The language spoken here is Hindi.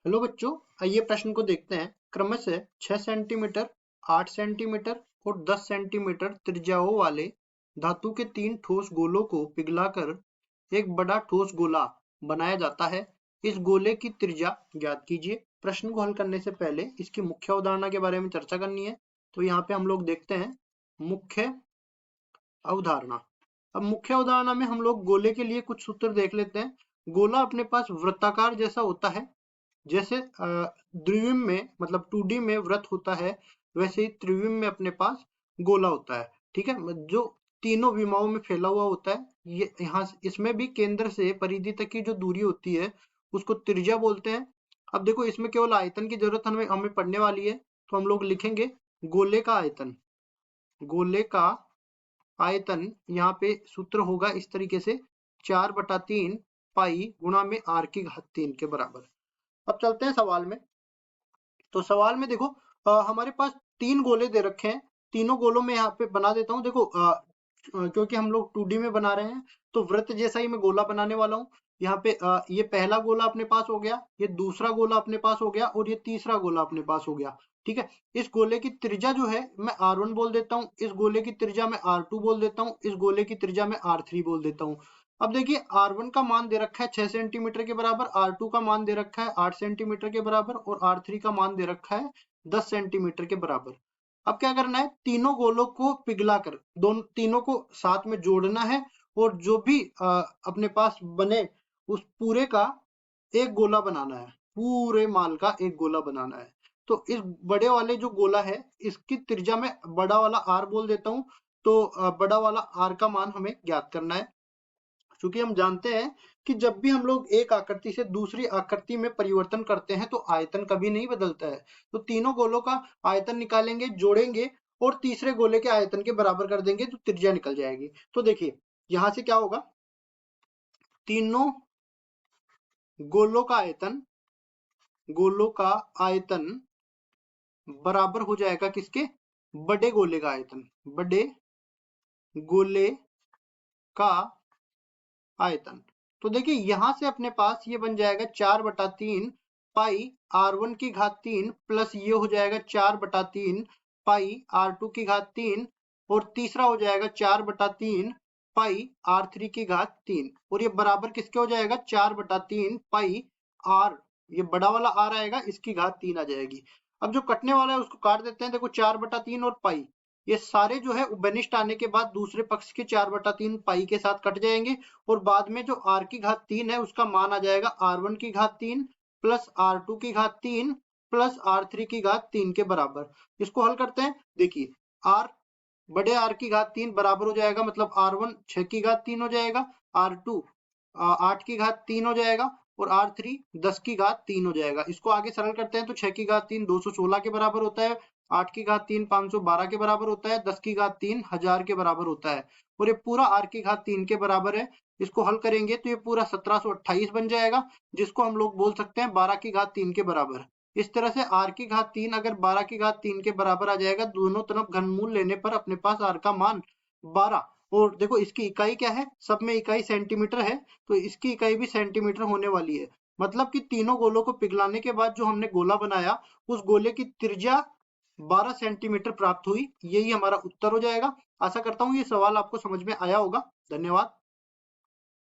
हेलो बच्चों, आइए प्रश्न को देखते हैं। क्रमशः 6 सेंटीमीटर, 8 सेंटीमीटर और 10 सेंटीमीटर त्रिज्याओं वाले धातु के 3 ठोस गोलों को पिघलाकर एक बड़ा ठोस गोला बनाया जाता है। इस गोले की त्रिज्या ज्ञात कीजिए। प्रश्न को हल करने से पहले इसकी मुख्य अवधारणा के बारे में चर्चा करनी है। तो यहाँ पे हम लोग देखते हैं मुख्य अवधारणा। अब मुख्य अवधारणा में हम लोग गोले के लिए कुछ सूत्र देख लेते हैं। गोला अपने पास वृत्ताकार जैसा होता है। जैसे द्विविम में मतलब 2D में वृत्त होता है, वैसे ही त्रिविम में अपने पास गोला होता है। ठीक है, जो तीनों विमाओं में फैला हुआ होता है। ये यहाँ इसमें भी केंद्र से परिधि तक की जो दूरी होती है उसको त्रिज्या बोलते हैं। अब देखो, इसमें केवल आयतन की जरूरत हमें हमें पड़ने वाली है, तो हम लोग लिखेंगे गोले का आयतन। गोले का आयतन यहाँ पे सूत्र होगा इस तरीके से, 4/3 पाई गुणा में r की घात 3 के बराबर। अब चलते हैं सवाल में। तो सवाल में देखो, हमारे पास 3 गोले दे रखे हैं। तीनों गोलों में यहाँ पे बना देता हूँ। देखो, क्योंकि हम लोग 2D में बना रहे हैं तो वृत्त जैसा ही मैं गोला बनाने वाला हूँ। यहाँ पे ये पहला गोला अपने पास हो गया, ये दूसरा गोला अपने पास हो गया और ये तीसरा गोला अपने पास हो गया। ठीक है, इस गोले की त्रिज्या जो है मैं R1 बोल देता हूँ, इस गोले की त्रिज्या मैं R2 बोल देता हूँ, इस गोले की त्रिज्या मैं R3 बोल देता हूँ। अब देखिए, R1 का मान दे रखा है 6 सेंटीमीटर के बराबर, R2 का मान दे रखा है 8 सेंटीमीटर के बराबर और R3 का मान दे रखा है 10 सेंटीमीटर के बराबर। अब क्या करना है, तीनों गोलों को पिघलाकर दोनों तीनों को साथ में जोड़ना है और जो भी अपने पास बने उस पूरे का एक गोला बनाना है। पूरे माल का एक गोला बनाना है। तो इस बड़े वाले जो गोला है इसकी त्रिज्या में बड़ा वाला R बोल देता हूँ। तो बड़ा वाला R का मान हमें ज्ञात करना है। क्योंकि हम जानते हैं कि जब भी हम लोग एक आकृति से दूसरी आकृति में परिवर्तन करते हैं तो आयतन कभी नहीं बदलता है। तो तीनों गोलों का आयतन निकालेंगे, जोड़ेंगे और तीसरे गोले के आयतन के बराबर कर देंगे तो त्रिज्या निकल जाएगी। तो देखिए, यहां से क्या होगा, तीनों गोलों का आयतन बराबर हो जाएगा किसके, बड़े गोले का आयतन। बड़े गोले का आयतन। तो देखिए, यहां से अपने पास ये बन जाएगा 4/3 पाई R1 की घात 3 प्लस ये हो जाएगा 4/3 पाई R2 की घात 3 और तीसरा हो जाएगा 4/3 पाई R3 की घात 3 और ये बराबर किसके हो जाएगा, 4/3 पाई R, ये बड़ा वाला R आएगा, इसकी घात 3 आ जाएगी। अब जो कटने वाला है उसको काट देते हैं। देखो, 4/3 और पाई ये सारे जो है उभयनिष्ठ आने के बाद दूसरे पक्ष के 4/3 पाई के साथ कट जाएंगे और बाद में जो r की घात 3 है उसका मान आ जाएगा R1 की घात 3 प्लस R2 की घात 3 प्लस R3 की घात 3 के बराबर। इसको हल करते हैं। देखिए, r बड़े R की घात 3 बराबर हो जाएगा, मतलब R1 6 की घात 3 हो जाएगा, R2 8 की घात 3 हो जाएगा और R3 10 की घात 3 हो जाएगा। इसको आगे सरल करते हैं तो 6 की घात 3 216 के बराबर होता है, 8 की घात 3 512 के बराबर होता है, 10 की घात 3 1000 के बराबर होता है और ये पूरा R की घात 3 के बराबर है। इसको हल करेंगे तो ये पूरा 1728 बन जाएगा, जिसको हम लोग बोल सकते हैं 12 की घात 3 के बराबर। इस तरह से R की घात 3 अगर 12 की घात 3 के बराबर आ जाएगा, दोनों तरफ घनमूल लेने पर अपने पास R का मान 12। और देखो, इसकी इकाई क्या है, सब में इकाई सेंटीमीटर है, तो इसकी इकाई भी सेंटीमीटर होने वाली है। मतलब कि तीनों गोलों को पिघलाने के बाद जो हमने गोला बनाया उस गोले की त्रिज्या 12 सेंटीमीटर प्राप्त हुई। यही हमारा उत्तर हो जाएगा। आशा करता हूँ ये सवाल आपको समझ में आया होगा। धन्यवाद।